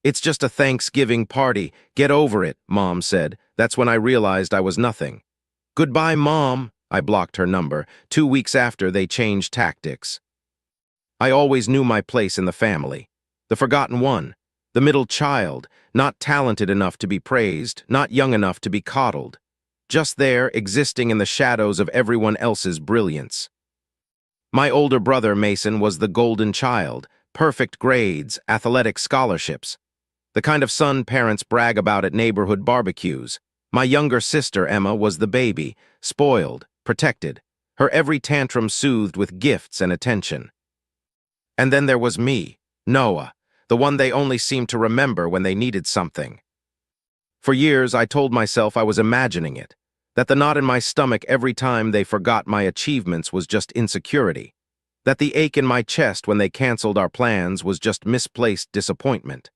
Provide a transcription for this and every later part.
"It's just a Thanksgiving party. Get over it," Mom said. That's when I realized I was nothing. "Goodbye, Mom." I blocked her number. 2 weeks after, they changed tactics. I always knew my place in the family. The forgotten one. The middle child, not talented enough to be praised, not young enough to be coddled. Just there, existing in the shadows of everyone else's brilliance. My older brother, Mason, was the golden child. Perfect grades, athletic scholarships. The kind of son parents brag about at neighborhood barbecues. My younger sister, Emma, was the baby, spoiled, protected, her every tantrum soothed with gifts and attention. And then there was me, Noah, the one they only seemed to remember when they needed something. For years, I told myself I was imagining it, that the knot in my stomach every time they forgot my achievements was just insecurity, that the ache in my chest when they canceled our plans was just misplaced disappointment.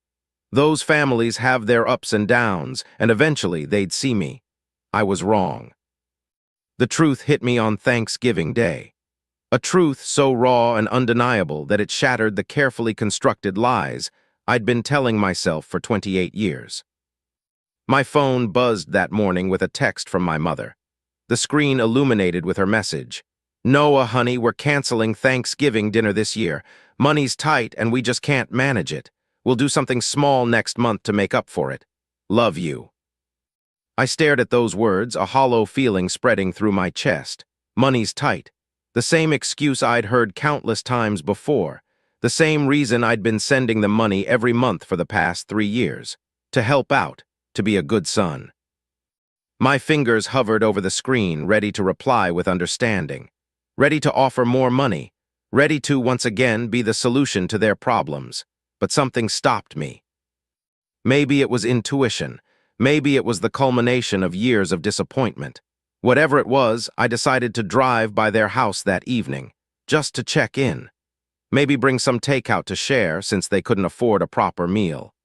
Those families have their ups and downs, and eventually they'd see me. I was wrong. The truth hit me on Thanksgiving Day. A truth so raw and undeniable that it shattered the carefully constructed lies I'd been telling myself for 28 years. My phone buzzed that morning with a text from my mother. The screen illuminated with her message. "Noah, honey, we're canceling Thanksgiving dinner this year. Money's tight and we just can't manage it. We'll do something small next month to make up for it. Love you." I stared at those words, a hollow feeling spreading through my chest. Money's tight. The same excuse I'd heard countless times before. The same reason I'd been sending them money every month for the past 3 years. To help out, to be a good son. My fingers hovered over the screen, ready to reply with understanding. Ready to offer more money. Ready to, once again, be the solution to their problems. But something stopped me. Maybe it was intuition. Maybe it was the culmination of years of disappointment. Whatever it was, I decided to drive by their house that evening, just to check in. Maybe bring some takeout to share since they couldn't afford a proper meal.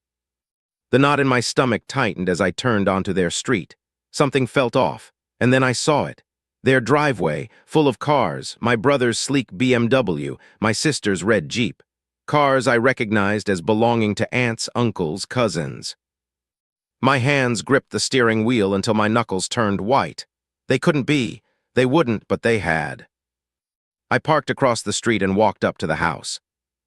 The knot in my stomach tightened as I turned onto their street. Something felt off, and then I saw it. Their driveway, full of cars, my brother's sleek BMW, my sister's red Jeep. Cars I recognized as belonging to aunts, uncles, cousins. My hands gripped the steering wheel until my knuckles turned white. They couldn't be. They wouldn't, but they had. I parked across the street and walked up to the house.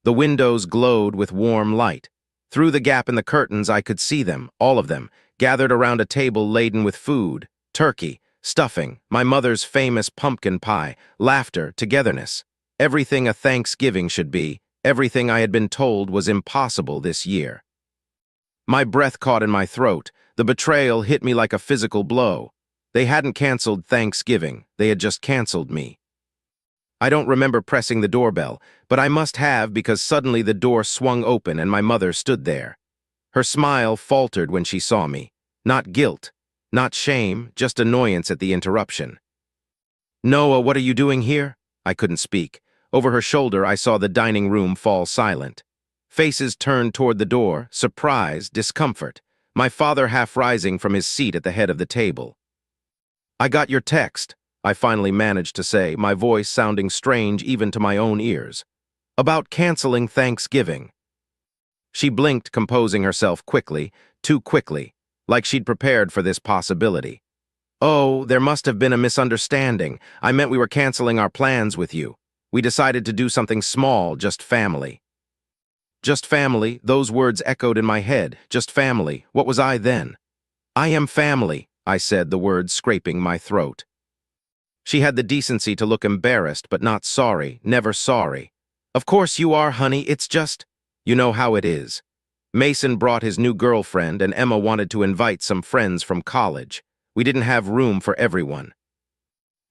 The windows glowed with warm light. Through the gap in the curtains, I could see them, all of them, gathered around a table laden with food, turkey, stuffing, my mother's famous pumpkin pie, laughter, togetherness. Everything a Thanksgiving should be, everything I had been told was impossible this year. My breath caught in my throat. The betrayal hit me like a physical blow. They hadn't canceled Thanksgiving, they had just canceled me. I don't remember pressing the doorbell, but I must have because suddenly the door swung open and my mother stood there. Her smile faltered when she saw me. Not guilt, not shame, just annoyance at the interruption. "Noah, what are you doing here?" I couldn't speak. Over her shoulder, I saw the dining room fall silent. Faces turned toward the door, surprise, discomfort. My father half rising from his seat at the head of the table. "I got your text," I finally managed to say, my voice sounding strange even to my own ears. "About canceling Thanksgiving." She blinked, composing herself quickly, too quickly, like she'd prepared for this possibility. "Oh, there must have been a misunderstanding. I meant we were canceling our plans with you. We decided to do something small, just family." Just family, those words echoed in my head. Just family. What was I then? "I am family," I said, the words scraping my throat. She had the decency to look embarrassed, but not sorry, never sorry. "Of course you are, honey, it's just, you know how it is. Mason brought his new girlfriend, and Emma wanted to invite some friends from college. We didn't have room for everyone."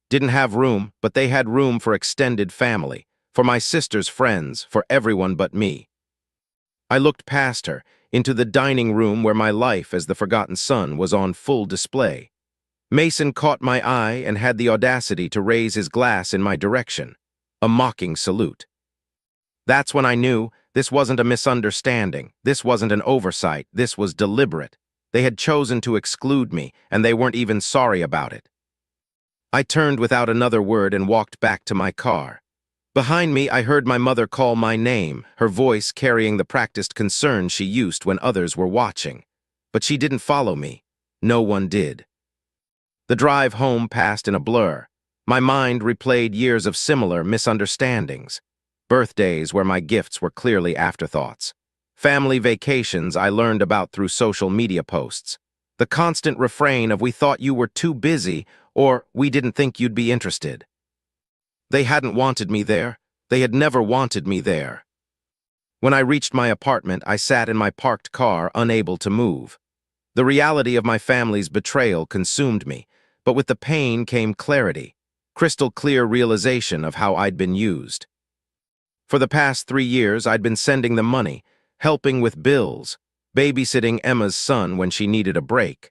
Didn't have room, but they had room for extended family, for my sister's friends, for everyone but me. I looked past her, into the dining room where my life as the forgotten son was on full display. Mason caught my eye and had the audacity to raise his glass in my direction, a mocking salute. That's when I knew this wasn't a misunderstanding, this wasn't an oversight, this was deliberate. They had chosen to exclude me, and they weren't even sorry about it. I turned without another word and walked back to my car. Behind me, I heard my mother call my name, her voice carrying the practiced concern she used when others were watching. But she didn't follow me. No one did. The drive home passed in a blur. My mind replayed years of similar misunderstandings. Birthdays where my gifts were clearly afterthoughts. Family vacations I learned about through social media posts. The constant refrain of "we thought you were too busy" or "we didn't think you'd be interested." They hadn't wanted me there. They had never wanted me there. When I reached my apartment, I sat in my parked car, unable to move. The reality of my family's betrayal consumed me, but with the pain came clarity, crystal clear realization of how I'd been used. For the past 3 years, I'd been sending them money, helping with bills, babysitting Emma's son when she needed a break.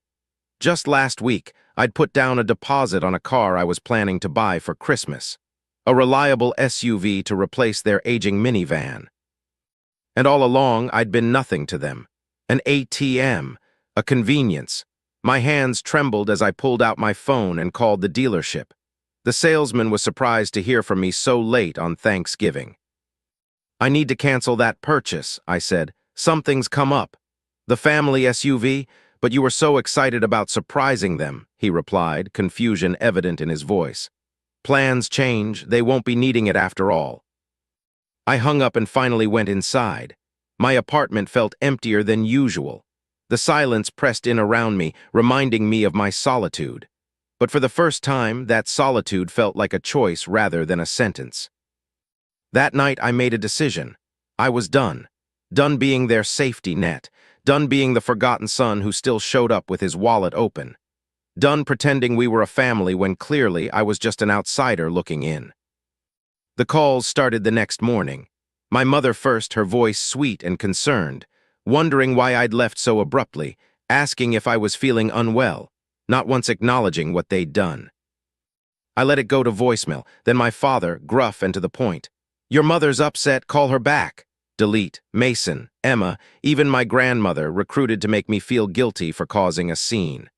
Just last week, I'd put down a deposit on a car I was planning to buy for Christmas, a reliable SUV to replace their aging minivan. And all along, I'd been nothing to them. An ATM, a convenience. My hands trembled as I pulled out my phone and called the dealership. The salesman was surprised to hear from me so late on Thanksgiving. "I need to cancel that purchase," I said. "Something's come up." "The family SUV? But you were so excited about surprising them," he replied, confusion evident in his voice. "Plans change, they won't be needing it after all." I hung up and finally went inside. My apartment felt emptier than usual. The silence pressed in around me, reminding me of my solitude. But for the first time, that solitude felt like a choice rather than a sentence. That night, I made a decision. I was done. Done being their safety net. Done being the forgotten son who still showed up with his wallet open. Done pretending we were a family when clearly I was just an outsider looking in. The calls started the next morning. My mother first, her voice sweet and concerned, wondering why I'd left so abruptly, asking if I was feeling unwell, not once acknowledging what they'd done. I let it go to voicemail, then my father, gruff and to the point. "Your mother's upset, call her back." Delete. Mason, Emma, even my grandmother recruited to make me feel guilty for causing a scene.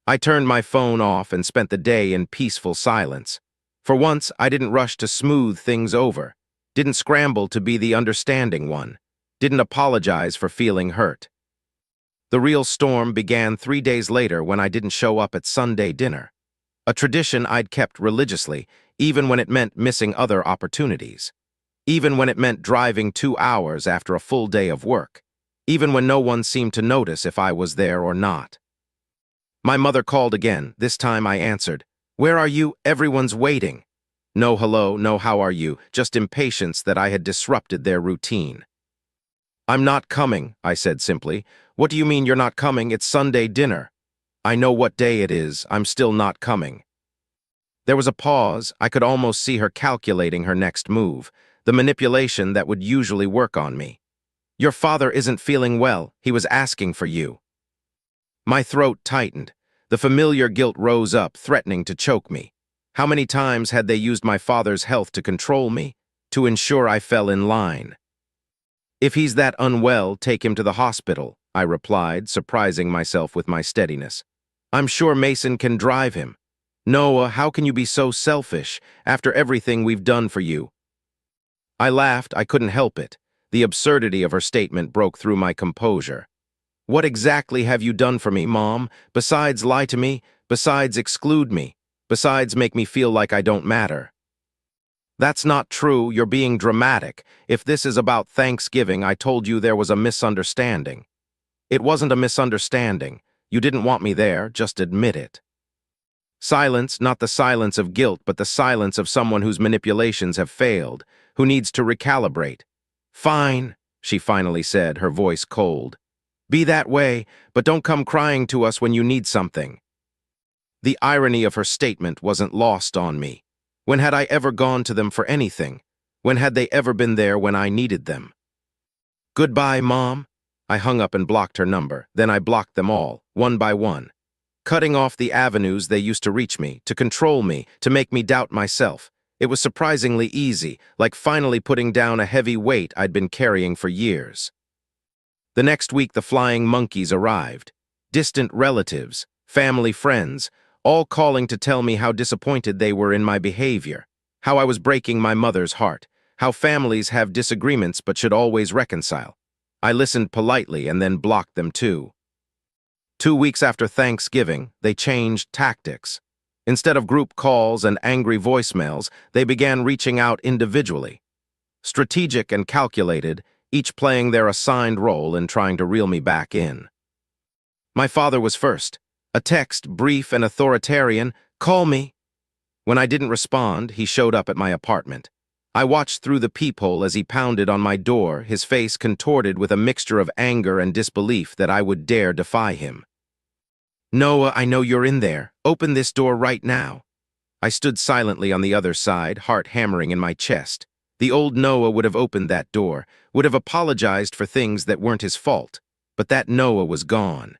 I turned my phone off and spent the day in peaceful silence. For once, I didn't rush to smooth things over, didn't scramble to be the understanding one, didn't apologize for feeling hurt. The real storm began 3 days later when I didn't show up at Sunday dinner, a tradition I'd kept religiously, even when it meant missing other opportunities, even when it meant driving 2 hours after a full day of work, even when no one seemed to notice if I was there or not. My mother called again. This time I answered. "Where are you? Everyone's waiting." No hello, no how are you, just impatience that I had disrupted their routine. "I'm not coming," I said simply. "What do you mean you're not coming? It's Sunday dinner." "I know what day it is. I'm still not coming." There was a pause. I could almost see her calculating her next move, the manipulation that would usually work on me. "Your father isn't feeling well. He was asking for you." My throat tightened. The familiar guilt rose up, threatening to choke me. How many times had they used my father's health to control me, to ensure I fell in line? "If he's that unwell, take him to the hospital," I replied, surprising myself with my steadiness. "I'm sure Mason can drive him." "Noah, how can you be so selfish after everything we've done for you?" I laughed. I couldn't help it. The absurdity of her statement broke through my composure. "What exactly have you done for me, Mom, besides lie to me, besides exclude me, besides make me feel like I don't matter?" "That's not true. You're being dramatic. If this is about Thanksgiving, I told you there was a misunderstanding." "It wasn't a misunderstanding. You didn't want me there. Just admit it." Silence, not the silence of guilt, but the silence of someone whose manipulations have failed, who needs to recalibrate. "Fine," she finally said, her voice cold. "Be that way, but don't come crying to us when you need something." The irony of her statement wasn't lost on me. When had I ever gone to them for anything? When had they ever been there when I needed them? "Goodbye, Mom." I hung up and blocked her number. Then I blocked them all, one by one, cutting off the avenues they used to reach me, to control me, to make me doubt myself. It was surprisingly easy, like finally putting down a heavy weight I'd been carrying for years. The next week, the flying monkeys arrived. Distant relatives, family friends, all calling to tell me how disappointed they were in my behavior, how I was breaking my mother's heart, how families have disagreements but should always reconcile. I listened politely and then blocked them too. 2 weeks after Thanksgiving, they changed tactics. Instead of group calls and angry voicemails, they began reaching out individually. Strategic and calculated, each playing their assigned role in trying to reel me back in. My father was first. A text, brief and authoritarian, "Call me." When I didn't respond, he showed up at my apartment. I watched through the peephole as he pounded on my door, his face contorted with a mixture of anger and disbelief that I would dare defy him. "Noah, I know you're in there. Open this door right now." I stood silently on the other side, heart hammering in my chest. The old Noah would have opened that door, would have apologized for things that weren't his fault, but that Noah was gone.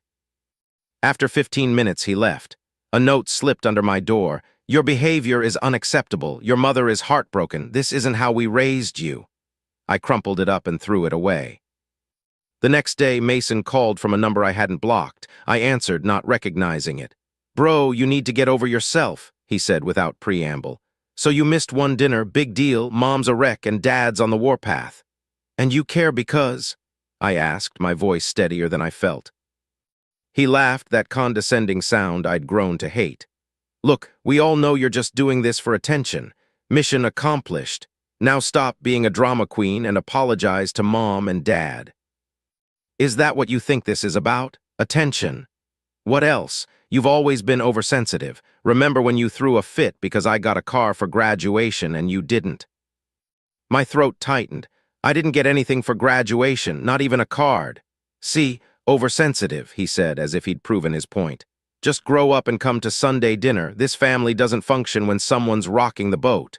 After 15 minutes, he left. A note slipped under my door. "Your behavior is unacceptable. Your mother is heartbroken. This isn't how we raised you." I crumpled it up and threw it away. The next day, Mason called from a number I hadn't blocked. I answered, not recognizing it. "Bro, you need to get over yourself," he said without preamble. "So you missed one dinner, big deal, mom's a wreck and dad's on the warpath. And you care because?" I asked, my voice steadier than I felt. He laughed, that condescending sound I'd grown to hate. "Look, we all know you're just doing this for attention. Mission accomplished. Now stop being a drama queen and apologize to mom and dad." "Is that what you think this is about? Attention? What else? You've always been oversensitive. Remember when you threw a fit because I got a car for graduation and you didn't?" My throat tightened. "I didn't get anything for graduation, not even a card." "See, oversensitive," he said as if he'd proven his point. "Just grow up and come to Sunday dinner. This family doesn't function when someone's rocking the boat."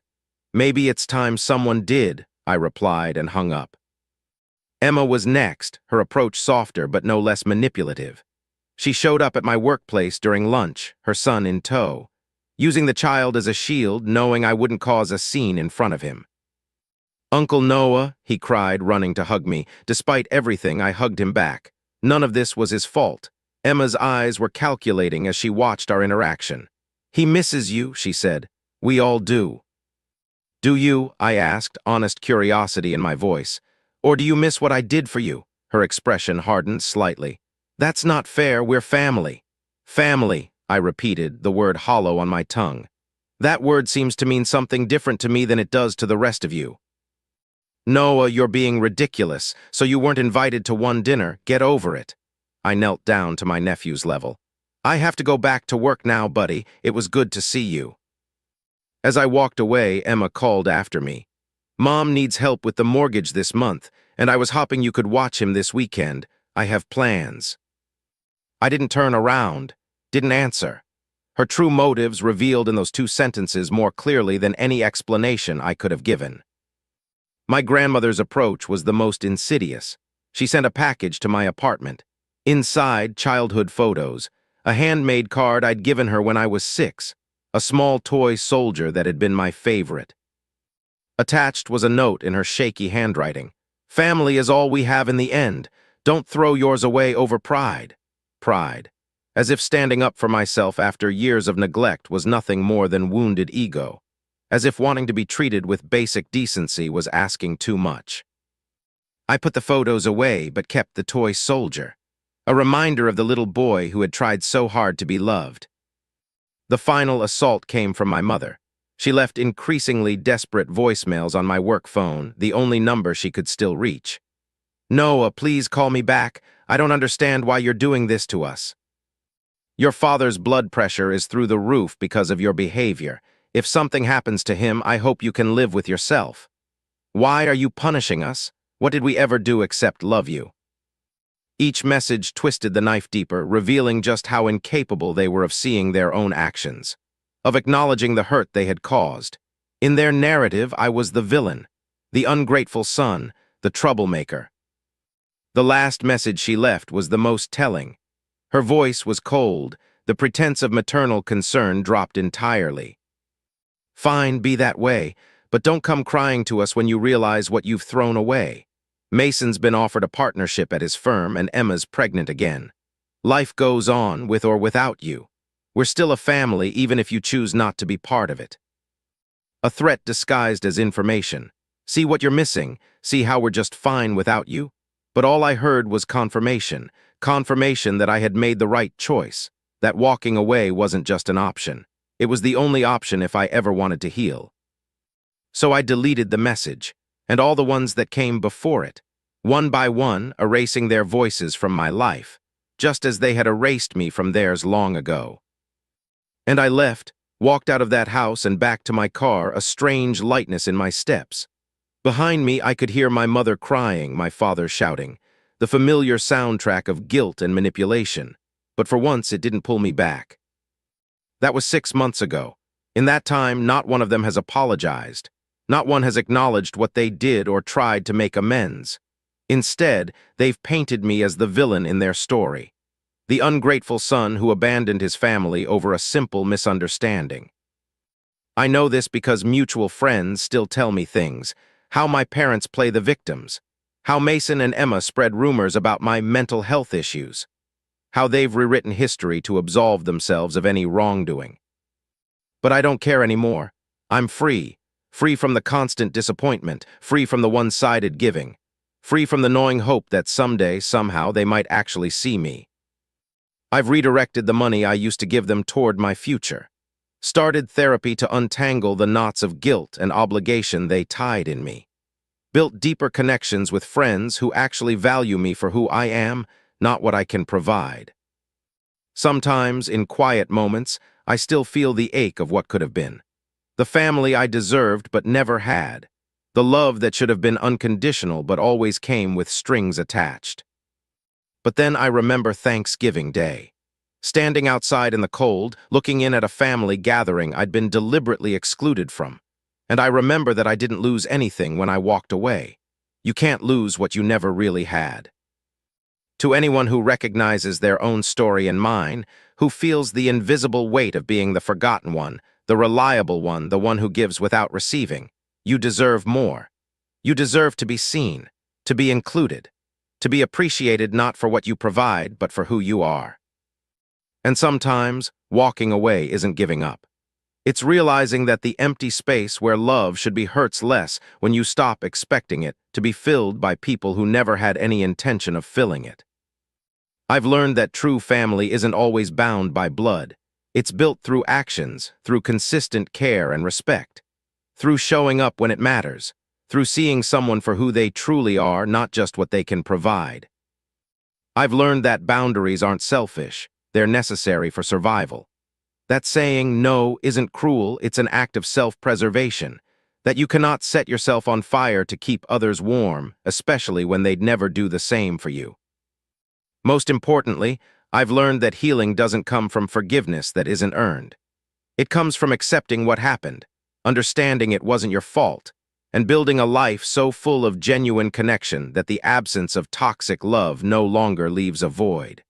"Maybe it's time someone did," I replied and hung up. Emma was next, her approach softer but no less manipulative. She showed up at my workplace during lunch, her son in tow, using the child as a shield, knowing I wouldn't cause a scene in front of him. "Uncle Noah," he cried, running to hug me. Despite everything, I hugged him back. None of this was his fault. Emma's eyes were calculating as she watched our interaction. "He misses you," she said. "We all do." "Do you?" I asked, honest curiosity in my voice. "Or do you miss what I did for you?" Her expression hardened slightly. "That's not fair, we're family." "Family," I repeated, the word hollow on my tongue. "That word seems to mean something different to me than it does to the rest of you." "Noah, you're being ridiculous. So you weren't invited to one dinner. Get over it." I knelt down to my nephew's level. "I have to go back to work now, buddy. It was good to see you." As I walked away, Emma called after me. "Mom needs help with the mortgage this month, and I was hoping you could watch him this weekend. I have plans." I didn't turn around, didn't answer. Her true motives revealed in those 2 sentences more clearly than any explanation I could have given. My grandmother's approach was the most insidious. She sent a package to my apartment. Inside, childhood photos, a handmade card I'd given her when I was 6, a small toy soldier that had been my favorite. Attached was a note in her shaky handwriting. "Family is all we have in the end. Don't throw yours away over pride." Pride. As if standing up for myself after years of neglect was nothing more than wounded ego. As if wanting to be treated with basic decency was asking too much. I put the photos away but kept the toy soldier, a reminder of the little boy who had tried so hard to be loved. The final assault came from my mother. She left increasingly desperate voicemails on my work phone, the only number she could still reach. "Noah, please call me back. I don't understand why you're doing this to us. Your father's blood pressure is through the roof because of your behavior. If something happens to him, I hope you can live with yourself. Why are you punishing us? What did we ever do except love you?" Each message twisted the knife deeper, revealing just how incapable they were of seeing their own actions, of acknowledging the hurt they had caused. In their narrative, I was the villain, the ungrateful son, the troublemaker. The last message she left was the most telling. Her voice was cold, the pretense of maternal concern dropped entirely. "Fine, be that way, but don't come crying to us when you realize what you've thrown away. Mason's been offered a partnership at his firm and Emma's pregnant again. Life goes on, with or without you. We're still a family even if you choose not to be part of it." A threat disguised as information. See what you're missing. See how we're just fine without you? But all I heard was confirmation. Confirmation that I had made the right choice. That walking away wasn't just an option. It was the only option if I ever wanted to heal. So I deleted the message, and all the ones that came before it, one by one, erasing their voices from my life, just as they had erased me from theirs long ago. And I left, walked out of that house and back to my car, a strange lightness in my steps. Behind me, I could hear my mother crying, my father shouting, the familiar soundtrack of guilt and manipulation. But for once, it didn't pull me back. That was 6 months ago. In that time, not one of them has apologized. Not one has acknowledged what they did or tried to make amends. Instead, they've painted me as the villain in their story. The ungrateful son who abandoned his family over a simple misunderstanding. I know this because mutual friends still tell me things. How my parents play the victims. How Mason and Emma spread rumors about my mental health issues. How they've rewritten history to absolve themselves of any wrongdoing. But I don't care anymore. I'm free. Free from the constant disappointment. Free from the one-sided giving. Free from the gnawing hope that someday, somehow, they might actually see me. I've redirected the money I used to give them toward my future. Started therapy to untangle the knots of guilt and obligation they tied in me. Built deeper connections with friends who actually value me for who I am, not what I can provide. Sometimes, in quiet moments, I still feel the ache of what could have been. The family I deserved but never had. The love that should have been unconditional but always came with strings attached. But then I remember Thanksgiving Day. Standing outside in the cold, looking in at a family gathering I'd been deliberately excluded from. And I remember that I didn't lose anything when I walked away. You can't lose what you never really had. To anyone who recognizes their own story and mine, who feels the invisible weight of being the forgotten one, the reliable one, the one who gives without receiving, you deserve more. You deserve to be seen, to be included, to be appreciated not for what you provide, but for who you are. And sometimes, walking away isn't giving up. It's realizing that the empty space where love should be hurts less when you stop expecting it to be filled by people who never had any intention of filling it. I've learned that true family isn't always bound by blood. It's built through actions, through consistent care and respect, through showing up when it matters, through seeing someone for who they truly are, not just what they can provide. I've learned that boundaries aren't selfish, they're necessary for survival. That saying no isn't cruel, it's an act of self-preservation, that you cannot set yourself on fire to keep others warm, especially when they'd never do the same for you. Most importantly, I've learned that healing doesn't come from forgiveness that isn't earned. It comes from accepting what happened, understanding it wasn't your fault, and building a life so full of genuine connection that the absence of toxic love no longer leaves a void.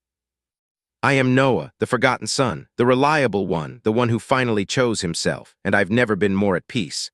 I am Noah, the forgotten son, the reliable one, the one who finally chose himself, and I've never been more at peace.